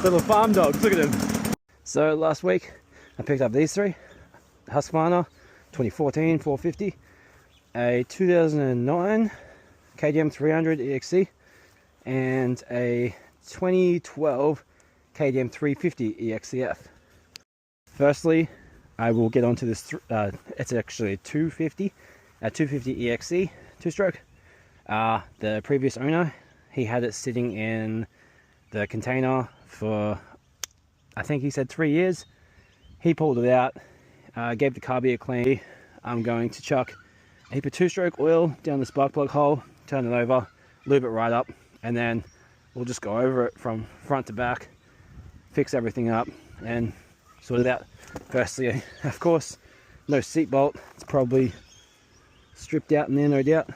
Little farm dogs, look at them. So last week I picked up these three. Husqvarna 2014 450, a 2009 KDM 300 EXC, and a 2012 KDM 350 EXCF. Firstly, I will get onto this, it's actually a 250 EXC two-stroke. The previous owner, he had it sitting in the container for, I think he said 3 years. He pulled it out, gave the carburetor a clean. I'm going to chuck a heap of two-stroke oil down the spark plug hole, turn it over, lube it right up, and then we'll just go over it from front to back, fix everything up, and sort it out. Firstly, of course, no seat bolt. It's probably stripped out in there, no doubt.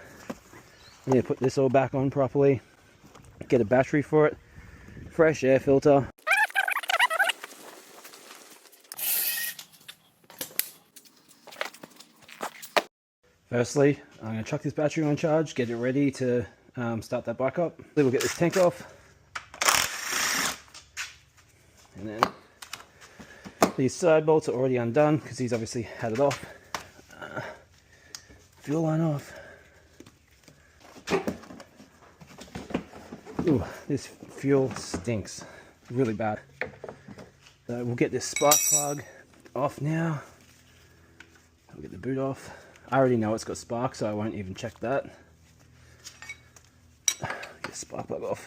I need to put this all back on properly, get a battery for it, fresh air filter. Firstly, I'm going to chuck this battery on charge, get it ready to start that bike up. Then we'll get this tank off. And then these side bolts are already undone because he's obviously had it off. Fuel line off. Ooh, this fuel stinks really bad. So we'll get this spark plug off now. We'll get the boot off. I already know it's got spark, so I won't even check that. Get the spark plug off.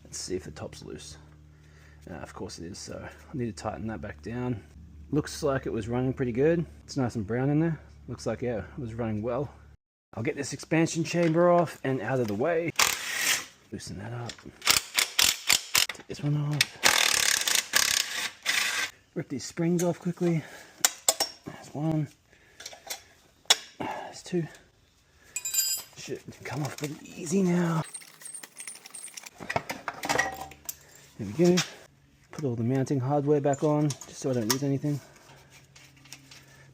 Let's see if the top's loose. Of course it is, so I need to tighten that back down. Looks like it was running pretty good. It's nice and brown in there. Looks like, yeah, it was running well. I'll get this expansion chamber off and out of the way. Loosen that up. Take this one off. Rip these springs off quickly. There's one. There's two. Should come off pretty easy now. There we go. Put all the mounting hardware back on, just so I don't lose anything.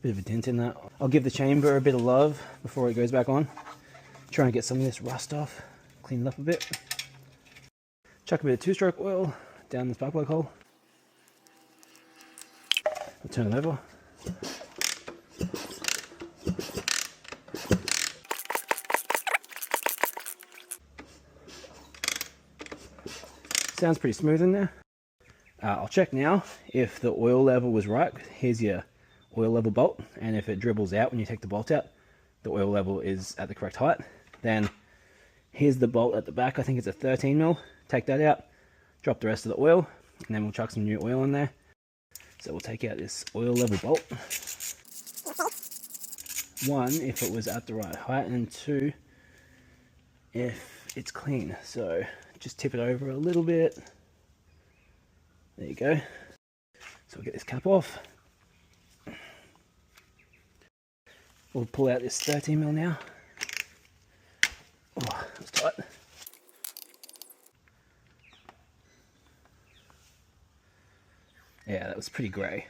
Bit of a dent in that. I'll give the chamber a bit of love before it goes back on. Try and get some of this rust off, clean it up a bit. Chuck a bit of two-stroke oil down the spark plug hole. I'll turn it over. Sounds pretty smooth in there. I'll check now if the oil level was right. Here's your oil level bolt, and if it dribbles out when you take the bolt out, the oil level is at the correct height. Then here's the bolt at the back. I think it's a 13 mil. Take that out, drop the rest of the oil, and then we'll chuck some new oil in there. So we'll take out this oil level bolt. One, if it was at the right height, and two, if it's clean. So just tip it over a little bit. There you go. So we'll get this cap off. We'll pull out this 13 mil now. Oh, that was tight. Yeah, that was pretty grey.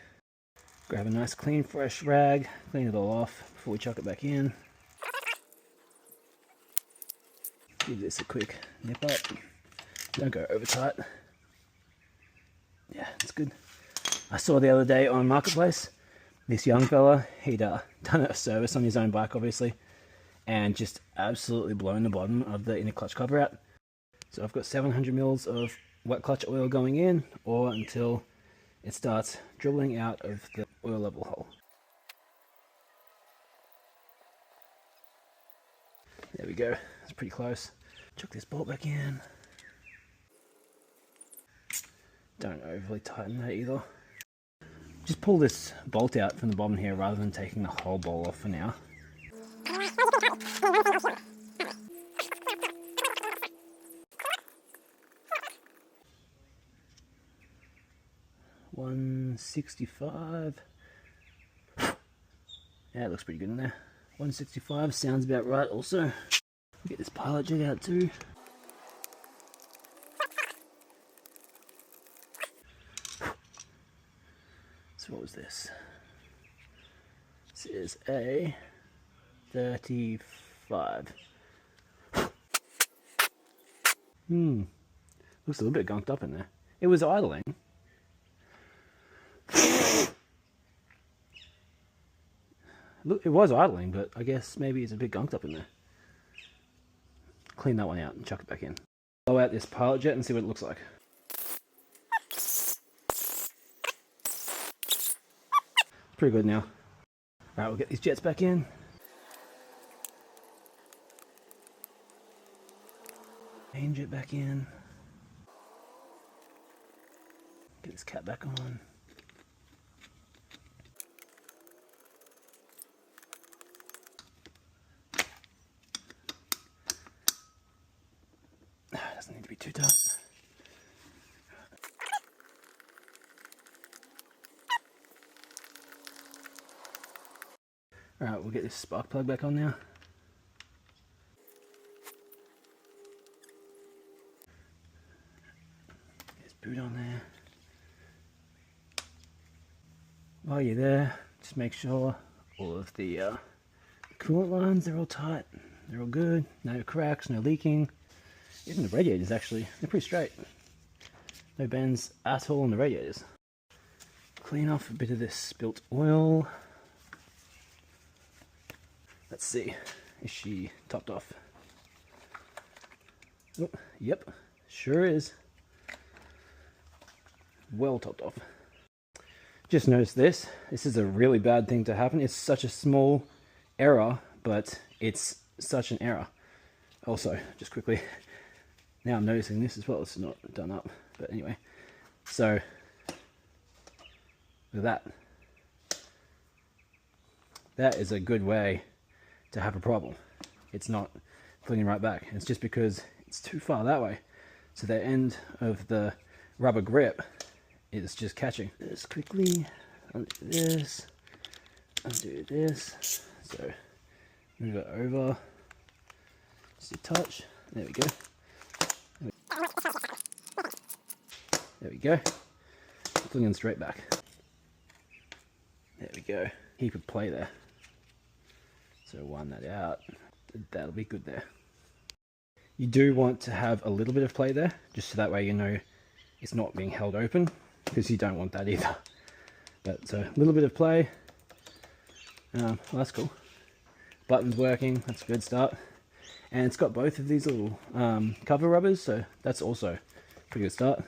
Grab a nice clean fresh rag, clean it all off before we chuck it back in. Give this a quick nip up. Don't go over tight. Yeah, it's good. I saw the other day on Marketplace, this young fella, he'd done a service on his own bike, obviously, and just absolutely blown the bottom of the inner clutch cover out. So I've got 700 mils of wet clutch oil going in, or until it starts dribbling out of the oil level hole. There we go, it's pretty close. Chuck this bolt back in. Don't overly tighten that either. Just pull this bolt out from the bottom here rather than taking the whole ball off for now. $165. Yeah, it looks pretty good in there. 165 sounds about right also. Get this pilot jig out too. So what was this? This is a 35. Looks a little bit gunked up in there. It was idling. Look, it was idling, but I guess maybe it's a bit gunked up in there. Clean that one out and chuck it back in. Blow out this pilot jet and see what it looks like. Pretty good now. Alright, we'll get these jets back in. Main jet back in. Get this cap back on. Doesn't need to be too tight. Alright, we'll get this spark plug back on now. There's boot on there. While you're there, just make sure all of the coolant lines, they're all tight. They're all good. No cracks, no leaking. Even the radiators actually, they're pretty straight. No bends at all in the radiators. Clean off a bit of this spilt oil. Let's see, is she topped off? Oh, yep, sure is. Well topped off. Just noticed this. This is a really bad thing to happen. It's such a small error, but it's such an error. Also, just quickly, now I'm noticing this as well. It's not done up, but anyway. So, look at that. That is a good way to have a problem. It's not flinging right back. It's just because it's too far that way. So the end of the rubber grip is just catching. Just quickly undo this, undo this. So move it over, just a touch. There we go. There we go. Flinging straight back. There we go. Heap of play there. So wind that out. That'll be good there. You do want to have a little bit of play there, just so that way you know it's not being held open, because you don't want that either. But so a little bit of play. Well, that's cool. Button's working. That's a good start. And it's got both of these little cover rubbers, so that's also a pretty good start.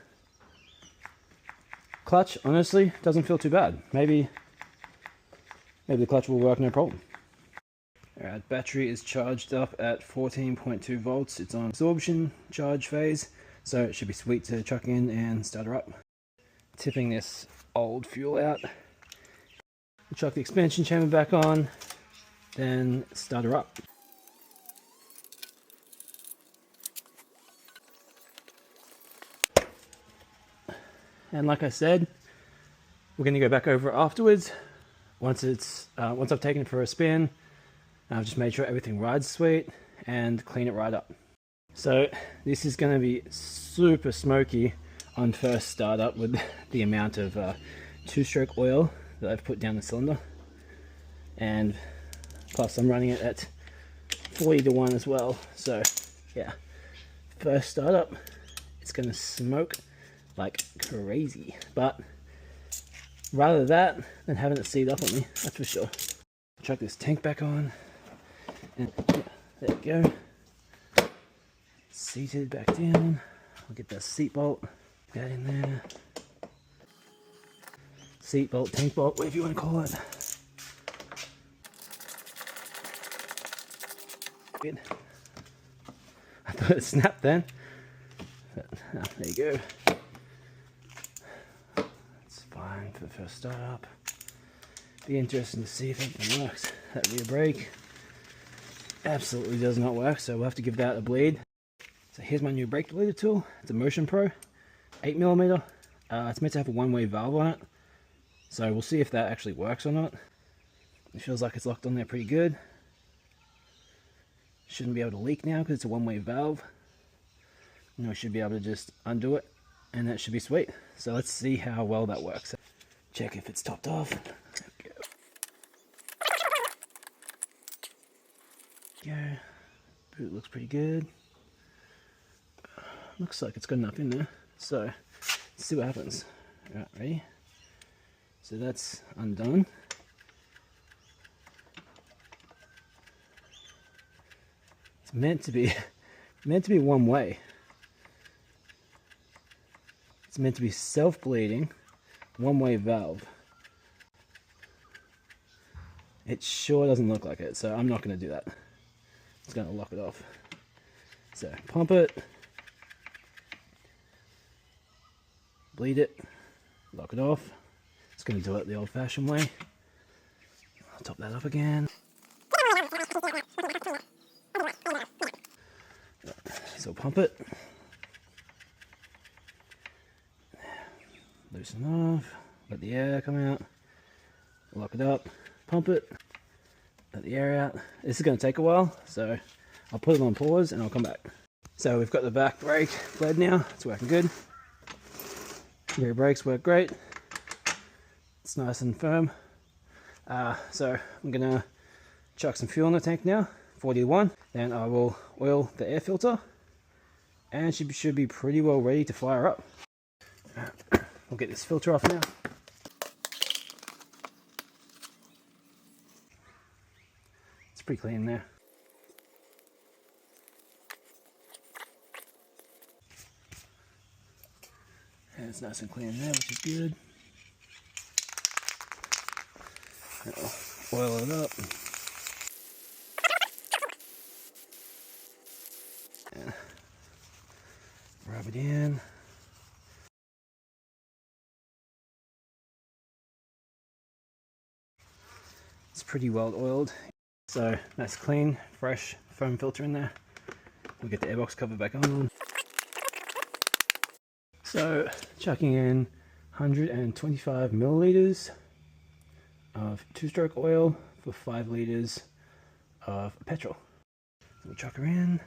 Clutch, honestly, doesn't feel too bad. Maybe the clutch will work no problem. Alright, battery is charged up at 14.2 volts. It's on absorption charge phase, so it should be sweet to chuck in and start her up. Tipping this old fuel out. Chuck the expansion chamber back on, then start her up. And like I said, we're going to go back over it afterwards. Once I've taken it for a spin, I've just made sure everything rides sweet and clean it right up. So this is going to be super smoky on first startup with the amount of two-stroke oil that I've put down the cylinder, and plus I'm running it at 40:1 as well. So yeah, first startup, it's going to smoke like crazy, but rather that than having it seat up on me, that's for sure. Chuck this tank back on, and yeah, there we go. Seated back down. I'll get that seat bolt, that in there. Seat bolt, tank bolt, whatever you want to call it. Good. I thought it snapped then, but there you go. It's fine for the first startup. Be interesting to see if anything works. That rear brake absolutely does not work, so we'll have to give that a bleed. So here's my new brake deleter tool. It's a Motion Pro, 8mm. It's meant to have a one-way valve on it, so we'll see if that actually works or not. It feels like it's locked on there pretty good. Shouldn't be able to leak now because it's a one-way valve. You know, I should be able to just undo it, and that should be sweet. So let's see how well that works. Check if it's topped off. Go. Boot looks pretty good. looks like it's got enough in there. So let's see what happens. Alright, ready? So that's undone. It's meant to be one way. It's meant to be self-bleeding, one-way valve. It sure doesn't look like it, so I'm not going to do that. It's going to lock it off. So pump it, bleed it, lock it off. It's going to do it the old-fashioned way. I'll top that up again. So pump it, loosen off, let the air come out, lock it up, pump it, let the air out. This is going to take a while, so I'll put it on pause and I'll come back. So we've got the back brake bled now, it's working good. Rear brakes work great, it's nice and firm. So I'm going to chuck some fuel in the tank now, 40 to 1, then I will oil the air filter and should be pretty well ready to fire up. We'll get this filter off now. It's pretty clean there. And it's nice and clean there, which is good. I'll oil it up. And rub it in. It's pretty well oiled, so that's clean, fresh foam filter in there. We'll get the airbox cover back on. So chucking in 125 milliliters of two-stroke oil for 5 liters of petrol. So we'll chuck her in.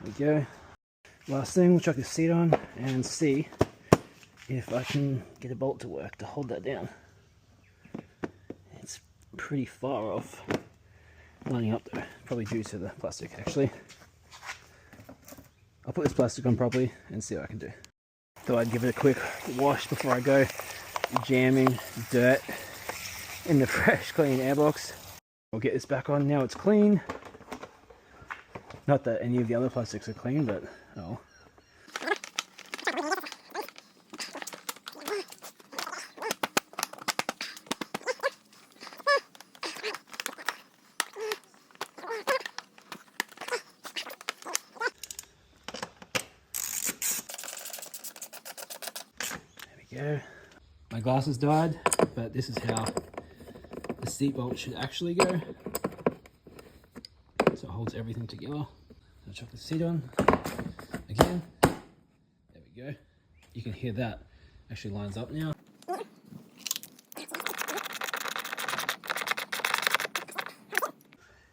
There we go. Last thing, we'll chuck the seat on and see if I can get a bolt to work to hold that down. It's pretty far off lining up though, probably due to the plastic actually. I'll put this plastic on properly and see what I can do. Thought I'd give it a quick wash before I go jamming dirt in the fresh clean airbox. We'll get this back on now, it's clean. Not that any of the other plastics are clean, but oh. There we go. My glasses died, but this is how the seat bolt should actually go. So it holds everything together. I'll chuck the seat on again. There we go. You can hear that actually lines up now.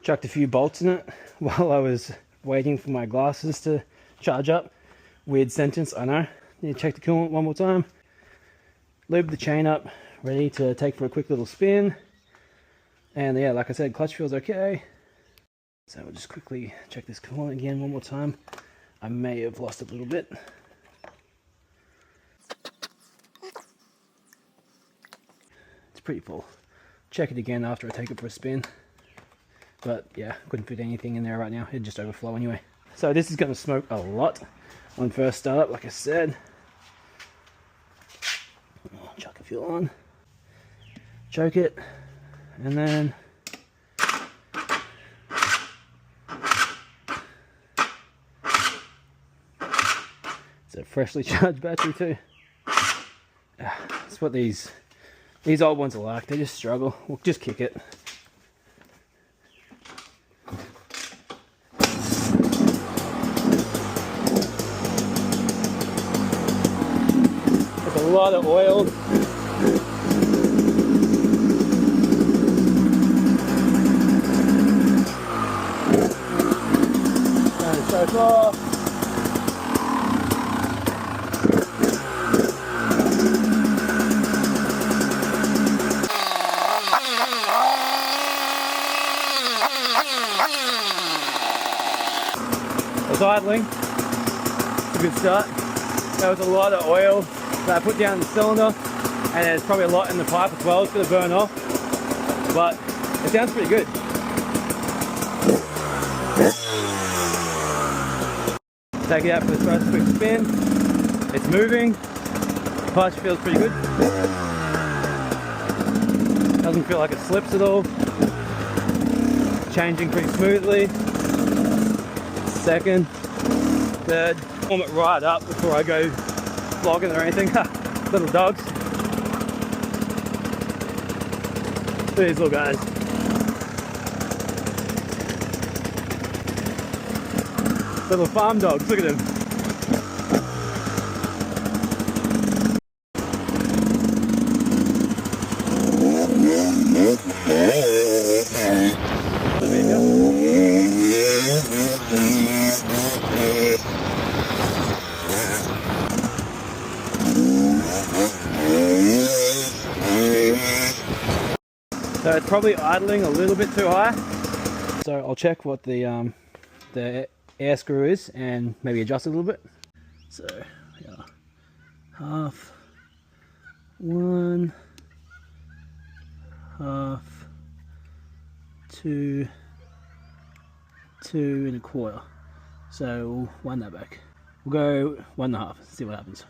Chucked a few bolts in it while I was waiting for my glasses to charge up. Weird sentence, I know. Need to check the coolant one more time. Lube the chain up, ready to take for a quick little spin. And yeah, like I said, clutch feels okay. So we'll just quickly check this coolant again one more time. I may have lost a little bit. It's pretty full. Check it again after I take it for a spin. But yeah, couldn't fit anything in there right now. It'd just overflow anyway. So this is going to smoke a lot on first startup, like I said. I'll chuck a fuel on. Choke it. And then it's a freshly charged battery too. That's what these old ones are like. They just struggle. We'll just kick it. There's a lot of oil. So far. idling. It's a good start. There was a lot of oil that I put down in the cylinder, and there's probably a lot in the pipe as well. It's going to burn off, but it sounds pretty good. Take it out for the first quick spin. It's moving. Clutch feels pretty good. Doesn't feel like it slips at all. Changing pretty smoothly. Second, third. Warm it right up before I go vlogging or anything. Little dogs. These little guys. Little farm dogs, look at them. So it's probably idling a little bit too high. So I'll check what the air screw is and maybe adjust it a little bit. So yeah, half, 1, half, 2, 2 1/4. So we'll wind that back. We'll go 1.5, see what happens.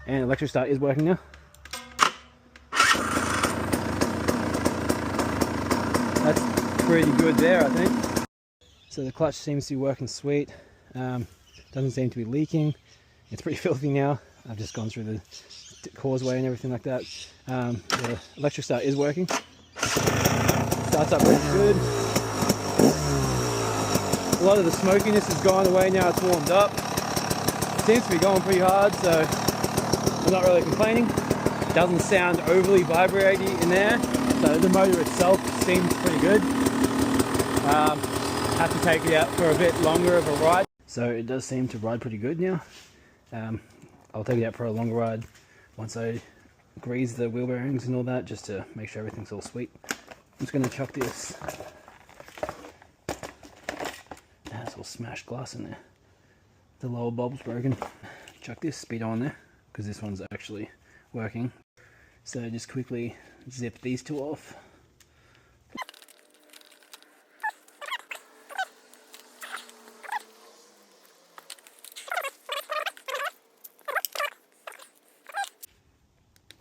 And electric start is working now. That's pretty good there, I think. So the clutch seems to be working sweet. Doesn't seem to be leaking. It's pretty filthy now. I've just gone through the causeway and everything like that. The electric start is working. Starts up pretty good. A lot of the smokiness has gone away now. It's warmed up. It seems to be going pretty hard, so I'm not really complaining. It doesn't sound overly vibrating in there. So the motor itself seems pretty good. Have to take it out for a bit longer of a ride. So it does seem to ride pretty good now. I'll take it out for a longer ride once I grease the wheel bearings and all that, just to make sure everything's all sweet. I'm just going to chuck this. That's all smashed glass in there. The lower bulb's broken. Chuck this speedo on there because this one's actually working. So just quickly zip these two off.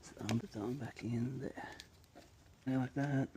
So I'm put that back in there. Like that.